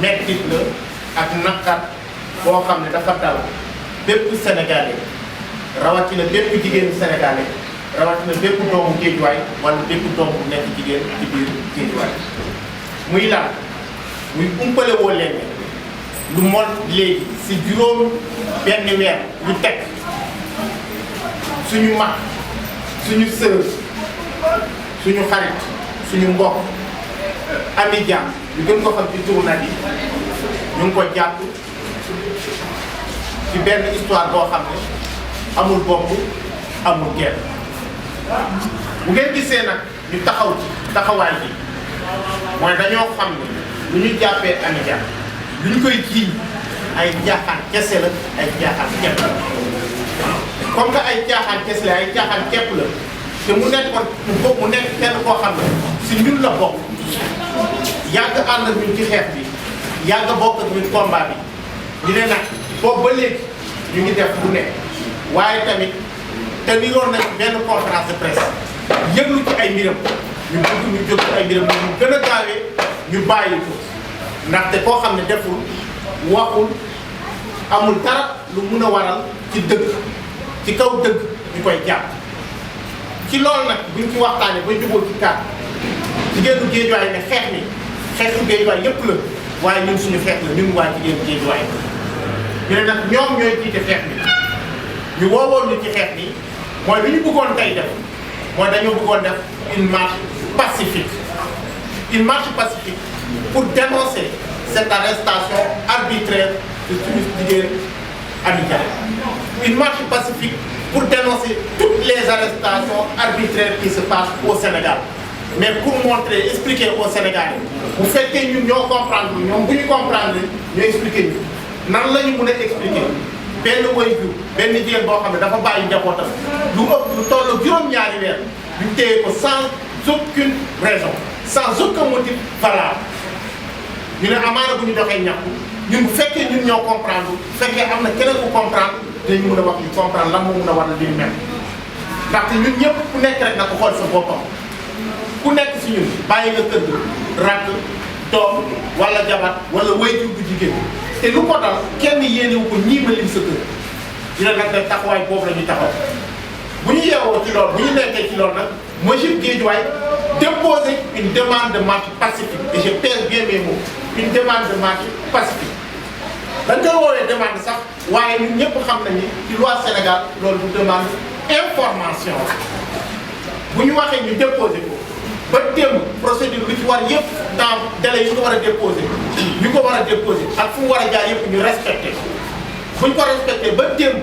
mettit la ak naqar boo xam ne dafa dal bépp Sénégalais rawatina bépp jigéenu Sénégalais rawatina bépp doomu Géejuwaay wala bépp doomu bu nekk jigéen ci biir Géejuwaay muy lan muy umpale woo leen lu mot léegi si juróom benn weer ñu teg suñu mag suñu sœur suñu xarit suñu mbokk Amy Dia ñu gën ko xam ci turu Nady ñu ngi ko jàpp ci benn histoire boo xam ne amul bopp amul genn bu ngeen gisee nag ñu taxaw ci taxawaay bi mooy dañoo xam ne lu ñu jàppee Amy Dia lu ñu koy jiiñ ay jaaxaan kese la ay jaaxaan képp la comme que ay jaaxaan kese la ay jaaxaan képp la te mu nekkoon mu nekk kenn koo xam ne si ñun la bokk yàgg ànd ak ñun ci xeex bi yàgg bokk ak ñun combat bi ñu ne nag boobu ba léegi ñu ngi def bu nekk waaye tamit te ni yoon nañ benn conférence de presse yëglu ci ay mbiram ñu bëgg ñu jóg ci ay mbiram ñu gën a gaawee ñu bàyyi ko ndaxte koo xam ne deful waxul amul dara lu mun a waral ci dëgg ci kaw dëgg ñu koy jàpp ci loolu nag buñ ci waxtaanee ba jubóo ci kàddu jigéenu Géejuwaay ne xeex mi xeexu Géejuwaay yépp la waaye ñun suñu xeex la ñun waa jigéenu Géejuwaay ñu ne nag ñoom ñooy jiite xeex mi ñu woowoon ñu ci xeex mi mooy lu ñu bëggoon tey def mooy dañoo bëggoon def une marche pacifique pour dénoncer cette arrestation arbitraire de suñu jigéen Amy Dia. Une marche pacifique pour dénoncer toutes les arrestations arbitraires qui se passent au Sénégal. Mais pour montrer, expliquer aux Sénégalais, bu fekkee ñun ñoo comprendre ñoom bu ñu comprendre ñu expliquer ñu nan la ñu mën a expliquer benn waajur benn jigéen boo xam ne dafa bàyyi njabootam lu ëpp lu toll juróom-ñaari weer ñu téye ko sans aucune raison sans aucun motif valable ñu ne amaana bu ñu doxee ñàkku ñun bu fekkee ñun ñoo comprendre bu fekkee am na keneen ku comprendre dañu mën a wax ñu comprendre lan moo mën a war a li mel ndaxte ñun ñëpp ku nekk rek na ko xool sa boppam ku nekk si ñun bàyyi nga kër rakk doom wala jabar wala waajur bu jigéen te lu ko dal kenn yéenewu ko ñii ma lim sa kër dina nag def taxawaay boobu la ñuy taxaw bu ñu yeewoo ci loolu bu ñu nekkee ci loolu nag Mojib Guédiawaye déposer une demande de marche pacifique et je pèse bien mes mots une demande de marche pacifique dañ koy woowee demande sax waaye ñun ñëpp xam nañu ci loi Sénégal loolu du demande information bu ñu waxee ñu déposer ko ba démb procédure bi ci war yëpp dans délai yi ñu ko war a déposer ñu ko war a déposer ak fu mu war a jaar yëpp ñu respecté bu ñu ko respecté ba démb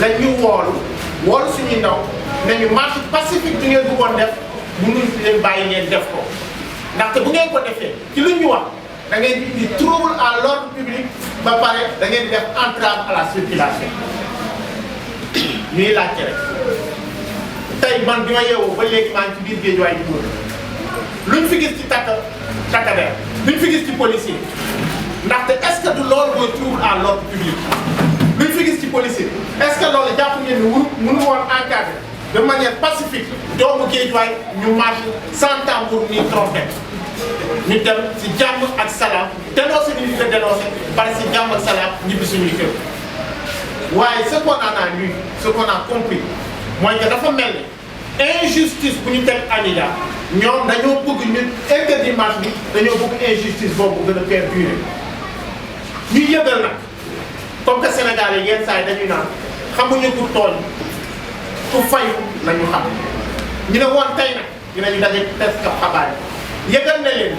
la ñu woolu suñuy ndaw nañu marche pacifique bi ngeen bëggoon def mënuñ fi leen bàyyi ngeen def ko ndaxte bu ngeen ko defee ci lu ñu wax da ngeen di indi trouble à l'ordre public ba pare da ngeen di def entrave à la circulation ñuy laajte rek tey man bi ma yeewoo ba léegi maa ngi ci biir Guédiawaye di wër luñ fi gis ci takkader luñ fi gis ci policier ndaxte est-ce que du loolu mooy trouble à l'ordre public luñ fi gis ci policier est-ce que loolu jàpp ngeen ni mënu woon encadrer de manière pacifique doomu Guédiawaye ñu marche sans tambour ni trompette ñu dem si jàmm ak salaam dénoncé ni ñu ko dénoncé bari si jàmm ak salaam ñibbi suñuy kër waaye ce qu'on a lu ce qu'on a compris mooy que dafa mel ni injustice bu ñu teg Amy Dia ñoom dañoo bëgg ñu interdit marche bi dañoo bëgg injustice boobu gën a perdurer ñu yëgal nag comme que Sénégalais yenn saa yi dañuy naan xamuñu ku tooñ ku fayu la ñu xam ñu ne woon tey nag dinañu daje test xabaar yi yëgal na leen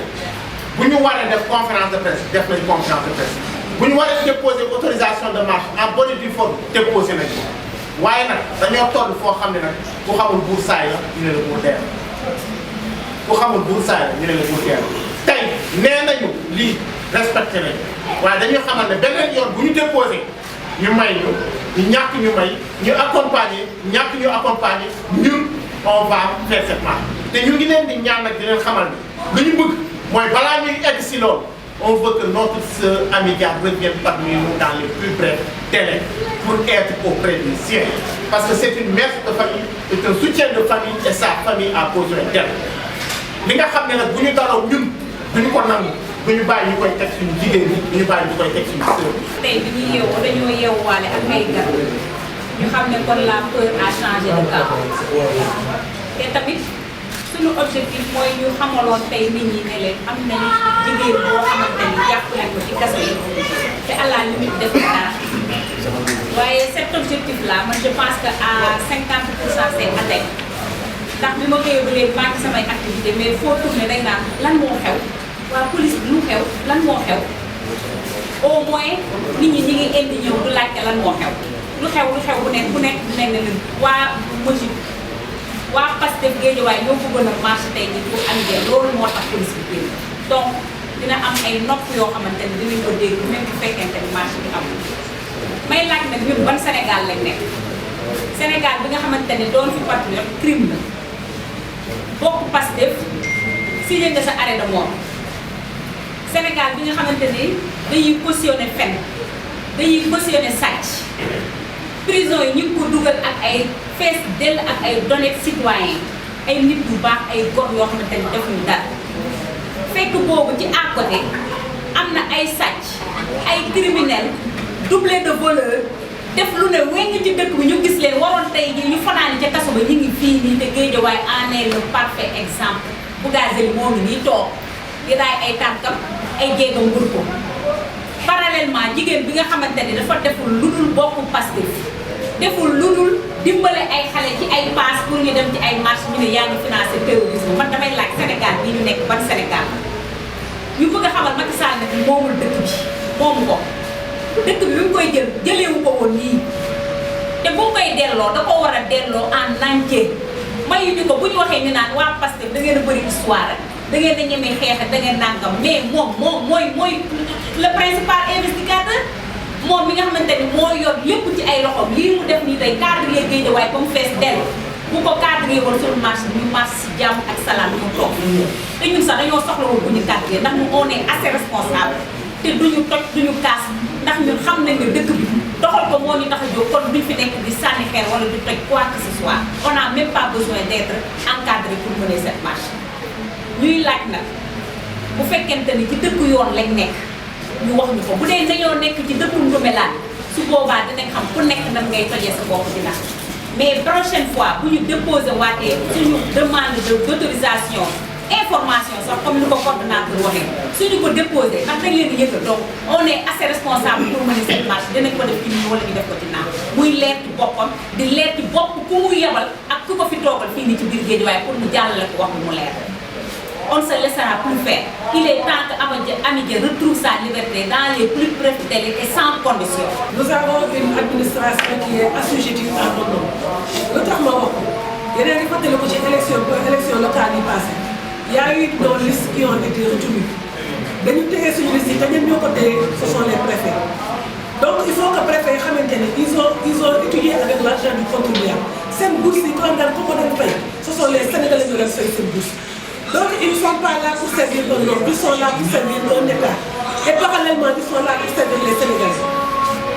bu ñu waree def conférence de presse def nañ conférence de presse bu ñu waree déposer autorisation de marche en bonne et due forme déposer nañ ko waaye nag dañoo toll foo xam ne nag ku xamul buur saay la ñu ne la buur deer ku xamul buur saay la ñu ne la buur deer tey nee nañu lii respecté nañu waaye dañuy xamal ne beneen yoon bu ñu déposé ñu may ñu ñàkk ñu may ñu accompagner ñàkk ñu accompagner ñun on va faire cette marche te ñu ngi leen di ñaan nag di leen xamal ne lu ñu bëgg mooy balaa ñuy egg si loolu on veut que notre sœur Amy Dia revienne parmi nous dans les plus brefs délais pour être auprès des siens. Parce que c'est une mère de famille, c'est un soutien de famille et sa famille a besoin d'elle. li nga xam ne nag bu ñu daloo ñun duñu ko nangu bu ñu bàyyi ñu koy teg suñu jigéen ñi bu ñu bàyyi ñu koy teg suñu sœur. tey bi ñuy yeewoo dañoo yeewaale ak ay gan ñu xam ne kon la peur a changé de camp te tamit suñu objectif mooy ñu xamaloon tey nit ñi ne leen am nañu jigéen boo xamante ni jàpp nañ ko ci kaso yi te à la limite def dara waaye cet objectif là man je pense que à 50% c'est atteint ndax bi ma koy ba léegi maa ngi samay activité mais foo tourné day naan lan moo xew waa police bi lu xew lan moo xew au moins nit ñi ngi indi ñëw du laajte lan moo xew lu xew bu nekk dinañ ne leen waa Mourchid waa Pastef Guédiawaye ñoo bëggoon a marché tey jii pour annuler loolu moo tax police bi génn donc dina am ay nopp yoo xamante ne dinañ ko dégg même bu fekkente ni marché bi amul may laaj nag ñun ban Sénégal lañ nekk Sénégal bi nga xamante ne doon fi patriote crime la bokk Pastef signé nga sa arrêt de mort Sénégal bi nga xamante ni dañuy cautionné fen dañuy cautionné sàcc prison yi ñu ngi ko dugal ak ay fees dell ak ay données citoyens ay nit yu baax ay góor yoo xamante ni defuñu dara fekk boobu ci à côté am na ay sàcc ay criminels doublé de voleur def lu ne weng ci dëkk bi ñu gis leen waroon tey jii ñu fanaani ca kaso ba ñu ngi fii nii te Guédiawaye en est le parfait exemple Bougazelli moo ngi nii toog di raay ay tànkam ay jéegam mbur ko parallèlement jigéen bi nga xamante ni dafa deful lu dul bokku Pastef deful lu dul dimbale ay xale ci ay pass pour ñu dem ci ay marche ñu ne yaa ngi financé terrorisme man damay laaj Sénégal bii ñu nekk ban Sénégal ñu bëgg a xamal Macky Sall nag moomul dëkk bi moomu ko dëkk bi mu koy jëleewu ko woon nii te bu mu koy delloo da ko war a delloo en entier mayu ñu ko bu ñu waxee ñu naan waa Pastef da ngeen a bëri histoire rek da ngeen a ñemee xeex da ngeen nangam mais moom mooy le principal investigateur moom mi nga xamante ni moo yor lépp ci ay loxoom lii mu def nii tey cadre yee Guédiawaye ba mu fees dell bu ko cadre yi woon suñu marché bi ñu marché si jàmm ak salaam ñu toog ñu te ñun sax dañoo soxla woon bu ñu cadre ndax ñu on est assez responsable te duñu toj duñu kaas ndax ñun xam nañ ne dëkk bi doxal ko moo ñu tax a jóg kon duñ fi nekk di sànni xeer wala di toj quoi que ce soit on a même pas besoin d'être encadré pour mener cette marche ñuy laaj nag bu fekkente ni ci dëkk yoon lañ nekk ñu wax ñu ko bu dee dañoo nekk ci dëkku Ndoumbelane su boobaa dinañ xam ku nekk nan ngay tojee sa bopp dina mais prochaine fois bu ñu déposé waatee suñu demande d'autorisation information sax comme ni ko coordonnateur waxee suñu ko déposé ndax dañ leen di yëgal donc on est assez responsable pour mener cette marche dinañ ko def ci nii wala ñu def ko ci naaw muy leer ci boppam di leer ci bopp ku mu yebal ak ku ko fi toogal fii nii ci biir Guédiawaye pour mu jàllale ko wax mu leer on se laissera plus faire. Il est temps que Amy Dieng retrouve sa liberté dans les plus brefs délais et sans condition. Nous avons une administration qui est assujettie à nos noms. Le tax ma wax ko yeneen i fàttali ko ci élection locale yi passé y a eu nos listes qui ont été retenues dañu téye suñu liste yi te ñun ñoo ko téye ce sont les préfets. Donc il faut que préfet yi xamante ne ils ont étudié avec l'argent du contribuable seen bourse yi ko daan ko doon fay ce sont les Sénégalais ñu leen fay seen bourse. Donc ils ne sont pas là pour servir un homme, ils sont là pour servir un État. Et parallèlement, ils sont là pour servir les Sénégalais.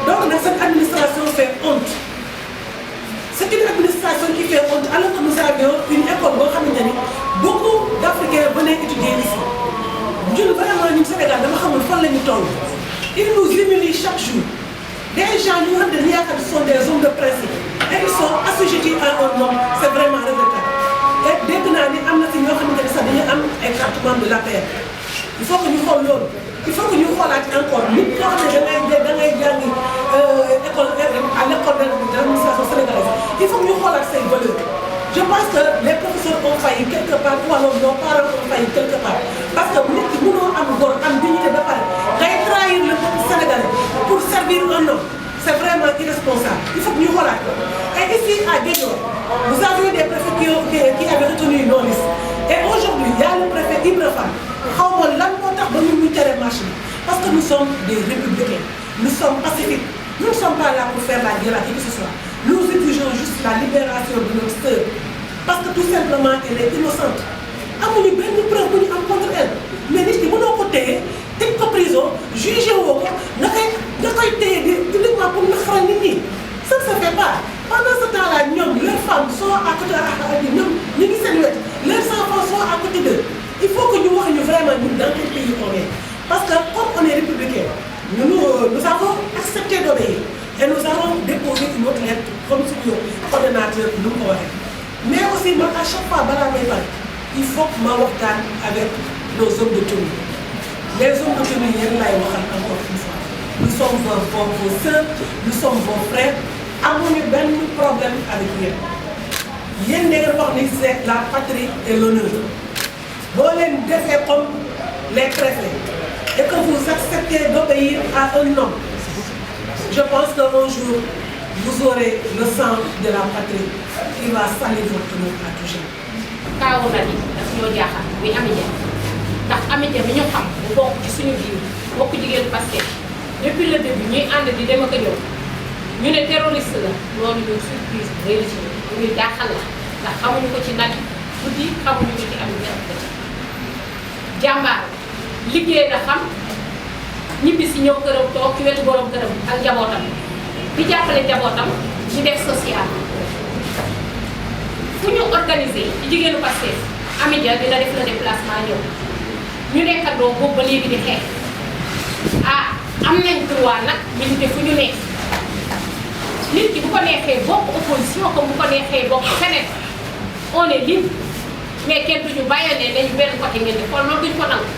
Donc cette administration fait honte. C'est une administration qui fait honte alors que nous avions une école beaucoup d'Africains venaient étudier ici. Nous vraiment au Sénégal, ils nous humilient chaque jour. Des gens qui sont des hommes de principe et ils sont assujettis à un homme, c'est vraiment regrettable. Et dès que nous avons écartement de la paix, il faut que nous fassions l'autre. Il faut que nous fassions encore. Nous avons à l'école de l'administration sénégalaise. Il faut que nous fassions ces valeurs. Je pense que les professeurs ont failli quelque part, ou alors nos parents ont failli quelque part. Parce que nous avons une dignité de parler. Trahir le peuple sénégalais pour servir un homme. C'est vraiment irresponsable. Il faut que nous fassions. Et ici à Guédiawaye, vous avez des préfets qui avaient retenu nos listes. Et aujourd'hui, il y a le préfet Ibrahim. Parce que nous sommes des républicains. Nous sommes pacifiques. Nous ne sommes pas là pour faire la guerre à qui que ce soit. Nous exigeons juste la libération de notre sœur. Parce que tout simplement, elle est innocente. Nous avons une preuve contre elle. Mais nous avons côté, t'es en prison, jugé au cours, nous avons été uniquement pour nous faire une. Ça ne se fait pas. Pendant ce temps-là, leurs femmes sont à côté de nous, leurs enfants sont à côté d'eux. Il faut que nous voyons vraiment dans quel pays on est. Parce que comme on est républicain, nous avons accepté d'obéir et nous avons déposé une autre lettre comme suñu coordonnateur lu mu ko waxee. Mais aussi man à chaque fois balaa may pare il faut que ma waxtaan avec nos hommes de tenue. Les hommes de tenue yéen laay waxal encore une fois. Nous sommes vos sœurs, nous sommes vos frères. Amuñu benn problème avec yéen. Yéen da ngeen wax ni c'est la patrie et l'honneur. Boo leen defee comme les préfets et que vous acceptez d'obéir à un homme, je pense qu'un jour vous aurez le sang de la patrie qui va salir votre nom à tout jamais. kaawu na ni daf ñoo jaaxal muy Amy Dia ndax Amy Dia bi ñu xam bu bokk ci suñu biir bokk jigéen Pastef depuis le début ñuy ànd di dem ak a ñëw ñu ne terroriste la loolu ñun surprise bu rëy la ci ñun ñuy jaaxal la ndax xamuñu ko ci nag guddi xamuñu ko ci Amy Dia jàmbaar liggéey na xam ñibbi si ñëw këram toog ci wetu borom këram ak njabootam di jàppale njabootam di def social. fu ñu organisé ci jigéenu Pastef Amy Dia dina def le déplacement ñëw ñu nekkandoo boobu ba léegi di xeex am nañ droit nag milité fu ñu nekk nit ki bu ko neexee bokk opposition comme bu ko neexee bokk feneen on est libre mais kenn duñu bàyyi ne dañu benn côté ngeen di xool loolu duñ ko nangu.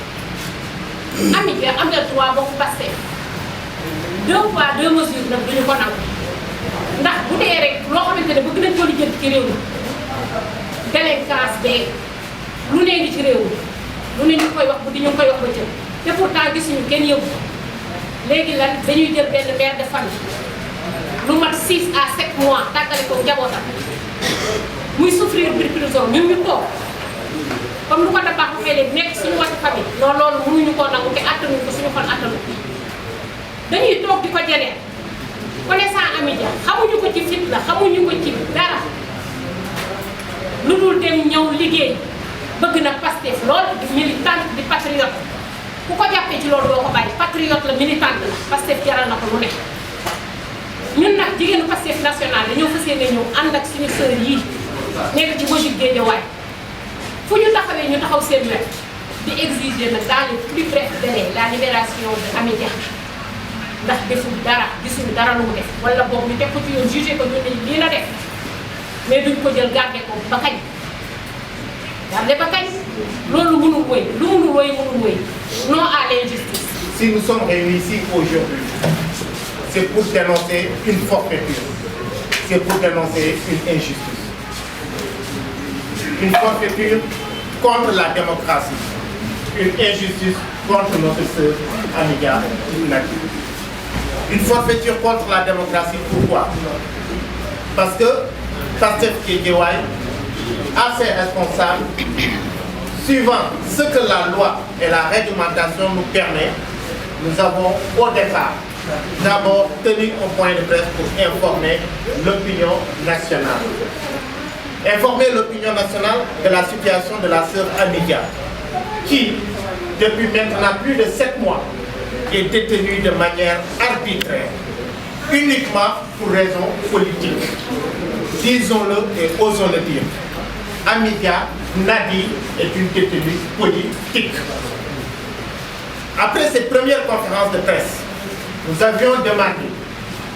Amy Dia am na droit bokk Pastef 2 poids 2 mesures nag duñu ko nangu ndax bu dee rek loo xamante ne bëgg nañ ko lijjanti ci réew mi délinquance beeg lu ne ngi ci réew mi lu ne ñu koy wax bu di ñu koy wax ba cëg te pourtant gisuñu kenn yëngu léegi lan dañuy jël benn mère de famille lu mat 6 à 7 mois tàggale ko njabootam muy souffrir biir prison ñun ñu toog comme lu ko da baax bu xëy léegi nekk suñu wàllu famille loolu mënuñu koo nangu te attanuñ ko suñu xol attanu dañuy toog di ko jeneen connaissant Amy Dia xamuñu ko ci fit la xamuñu ko ci dara lu dul dem ñëw liggéey bëgg na Pastef loolu di militante di patriote ku ko jàppee ci loolu doo ko bàyyi patriote la militante la Pastef jaral na ko lu nekk ñun nag jigéenu Pastef national dañoo fas yéene ñëw ànd ak suñu sœur yii nekk ci Mogic Guédiawaye fu ñu taxawee ñu taxaw seen wet di exiger nag dans le plus bref délai la libération de Amy Dia ndax deful dara gisuñu dara lu mu def wala boobu ñu teg ko ci yoon jugé ko ñun lii la def mais duñ ko jël garder ko ba kañ garder ba kañ loolu mënul wëy lu mënul wëy mënul wëy non à l'injustice. Si nous sommes réunis ici aujourd'hui, c'est pour dénoncer une forfaiture, c'est pour dénoncer une injustice. Une forfaiture contre la démocratie, une injustice contre notre sœur Amy Dia. Une forfaiture contre la démocratie, pourquoi? Parce que Pastef Guédiawaye a ses responsables suivant ce que la loi et la réglementation nous permet. Nous avons au départ d'abord tenu un point de presse pour informer l'opinion nationale. Informer l'opinion nationale de la situation de la sœur Amy Dia, qui, depuis maintenant plus de 7 mois, est détenue de manière arbitraire, uniquement pour raisons politiques. Disons-le et osons le dire. Amy Dia Nadi est une détenue politique. Après cette première conférence de presse, nous avions demandé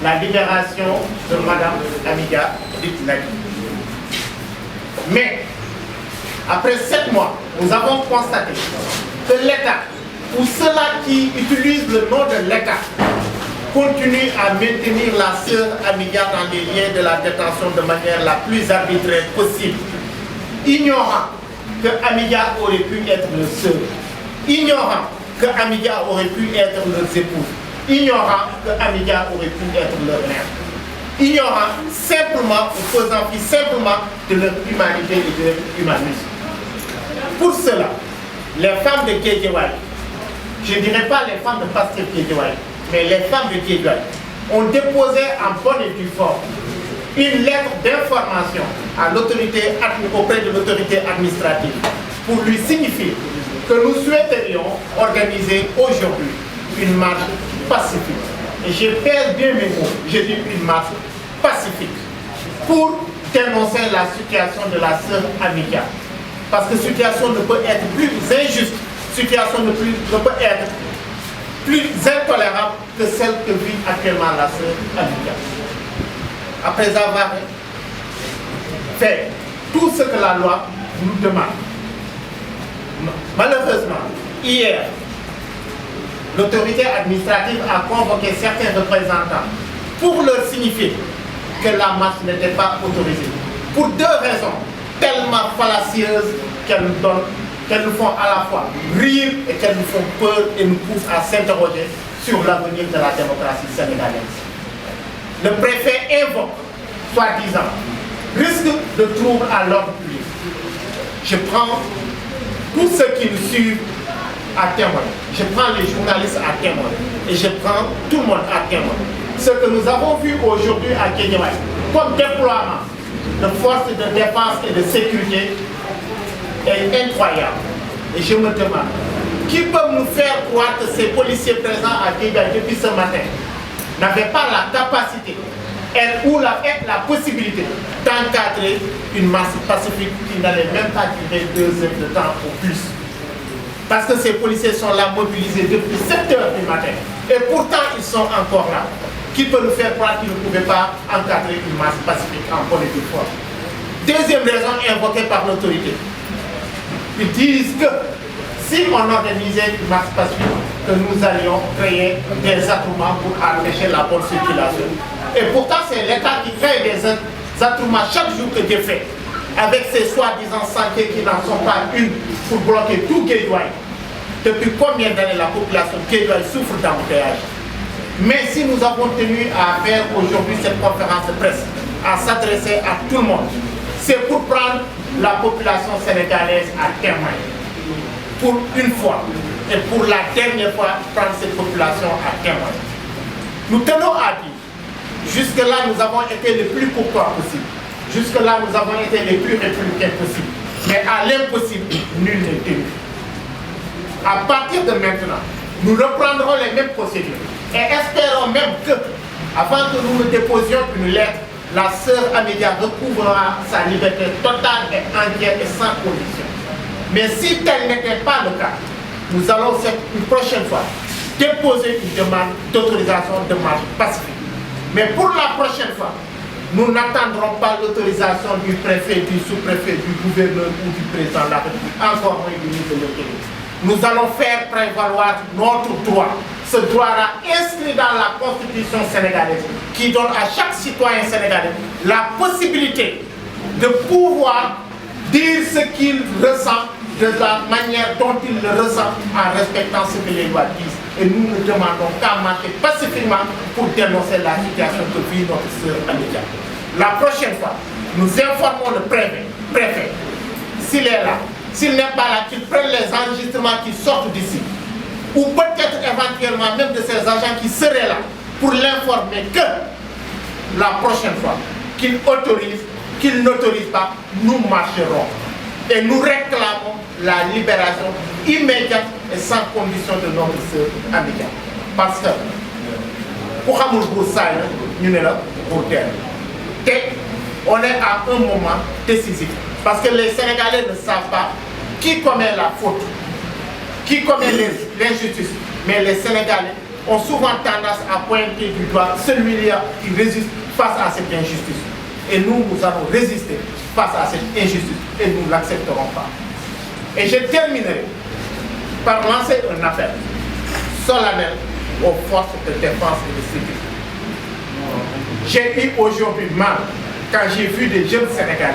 la libération de Madame Amy Dia Nadi. Mais, après 7 mois, nous avons constaté que l'État, ou ceux-là qui utilisent le nom de l'État, continue à maintenir la sœur Amy Dia dans les liens de la détention de manière la plus arbitraire possible, ignorant que Amy Dia aurait pu être leur sœur, ignorant que Amy Dia aurait pu être leurs épouses, ignorant que Amy Dia aurait pu être leur mère, ignorant simplement ou faisant fi simplement de leur humanité et de leur humanisme. Pour cela, les femmes de Guédiawaye, je ne dirais pas les femmes de Pastef Guédiawaye, mais les femmes de Guédiawaye ont déposé en bonne et due forme une lettre d'information à l'autorité, auprès de l'autorité administrative pour lui signifier que nous souhaiterions organiser aujourd'hui une marche pacifique. Et je pèse bien mes mots, je dis une marche pacifique pour dénoncer la situation de la sœur Amy Dia. Parce que la situation ne peut être plus injuste, la situation ne peut être plus intolérable que celle que vit actuellement la sœur Anita. Après avoir fait tout ce que la loi nous demande, malheureusement, hier, l'autorité administrative a convoqué certains représentants pour leur signifier que la marche n'était pas autorisée. Pour deux raisons tellement fallacieuses qu'elles nous font à la fois rire et qu'elles nous font peur et nous poussent à s'interroger sur l'avenir de la démocratie sénégalaise. Le préfet invoque, soi-disant, risque de trouble à l'ordre public. Je prends tous ceux qui nous suivent à témoin. Je prends les journalistes à témoin. Et je prends tout le monde à témoin. Ce que nous avons vu aujourd'hui à Guédiawaye, comme déploiement de forces de défense et de sécurité, est incroyable. Et je me demande, qui peut nous faire croire que ces policiers présents à Guédiawaye depuis ce matin n'avaient pas la capacité ou la possibilité d'encadrer une masse pacifique qui n'allait même pas durer 2 heures de temps au plus. Parce que ces policiers sont là mobilisés depuis 7 heures du matin. Et pourtant, ils sont encore là. Qui peut nous faire croire qu'ils ne pouvaient pas encadrer une masse pacifique en bonne et due forme? Deuxième raison invoquée par l'autorité. Ils disent que si on organisait une masse pacifique, que nous allions créer des attroupements pour empêcher la bonne circulation. Et pourtant, c'est l'État qui crée des attroupements chaque jour que Dieu fait, avec ces soi-disant sentiers qui n'en sont pas une pour bloquer tout Guédiawaye. Depuis combien d'années la population de Guédiawaye souffre d'embouteillage? Mais si nous avons tenu à faire aujourd'hui cette conférence de presse, à s'adresser à tout le monde, c'est pour prendre la population sénégalaise à témoin. Pour une fois et pour la dernière fois, prendre cette population à témoin. Nous tenons à dire, jusque-là nous avons été les plus courtois possible. Jusque-là nous avons été les plus républicains possible. Mais à l'impossible, nul n'est tenu. À partir de maintenant, nous reprendrons les mêmes procédures. Et espérons même que, avant que nous ne déposions une lettre, la sœur Amédia recouvrera sa liberté totale et entière et sans condition. Mais si tel n'était pas le cas, nous allons une prochaine fois déposer une demande d'autorisation de marche pacifique. Mais pour la prochaine fois, nous n'attendrons pas l'autorisation du préfet, du sous-préfet, du gouverneur ou du président de la République, encore moins du ministre de l'Intérieur. Nous allons faire prévaloir notre droit, ce droit-là inscrit dans la Constitution sénégalaise, qui donne à chaque citoyen sénégalais la possibilité de pouvoir dire ce qu'il ressent de la manière dont il le ressent en respectant ce que les lois disent. Et nous ne demandons qu'à marcher pacifiquement pour dénoncer la situation que vit notre sœur Amédia. La prochaine fois, nous informons le préfet, s'il est là, s'il n'est pas là, qu'il prenne les enregistrements qui sortent d'ici. Ou peut-être éventuellement même de ces agents qui seraient là pour l'informer que la prochaine fois, qu'il autorise, qu'il n'autorise pas, nous marcherons. Et nous réclamons la libération immédiate et sans condition de notre sœur Amédia. Parce que, pour Hamoul Boursaï, nous sommes là pour terre. Et on est à un moment décisif. Parce que les Sénégalais ne savent pas qui commet la faute, qui commet l'injustice. Mais les Sénégalais ont souvent tendance à pointer du doigt celui-là qui résiste face à cette injustice. Et nous allons résister face à cette injustice et nous ne l'accepterons pas. Et je terminerai par lancer un appel solennel aux forces de défense et de sécurité. J'ai eu aujourd'hui mal quand j'ai vu des jeunes Sénégalais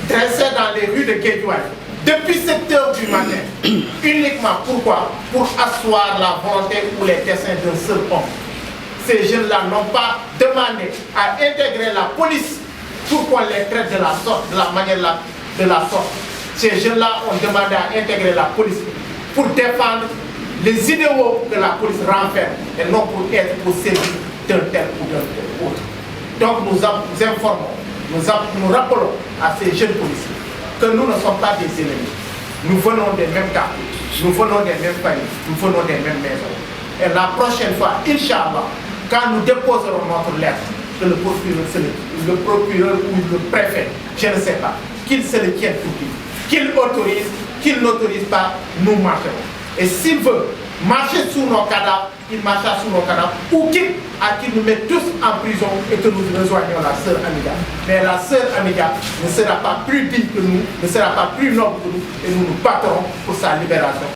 dressés dans les rues de Guédiawaye depuis 7 heures du matin. Uniquement pourquoi? Pour asseoir la volonté ou les desseins d'un seul homme. Ces jeunes-là n'ont pas demandé à intégrer la police pour qu'on les traite de la sorte, de la manière de la sorte. Ces jeunes-là ont demandé à intégrer la police pour défendre les idéaux que la police renferme et non pour être au service d'un tel ou d'un tel autre. Donc nous informons, nous rappelons à ces jeunes policiers que nous ne sommes pas des ennemis. Nous venons des mêmes quartiers, nous venons des mêmes familles, nous venons des mêmes maisons. Et la prochaine fois, Inch'Allah, quand nous déposerons notre lettre, que le procureur ou le préfet, je ne sais pas, qu'il se le tienne pour lui, qu'il autorise, qu'il n'autorise pas, nous marcherons. Et s'il veut marcher sous nos cadavres, qu'il marcha sous nos cadavres, ou quitte à qu'il nous mette tous en prison et que nous rejoignions la sœur Amidia. Mais la sœur Amidia ne sera pas plus digne que nous, ne sera pas plus noble que nous, et nous nous battrons pour sa libération.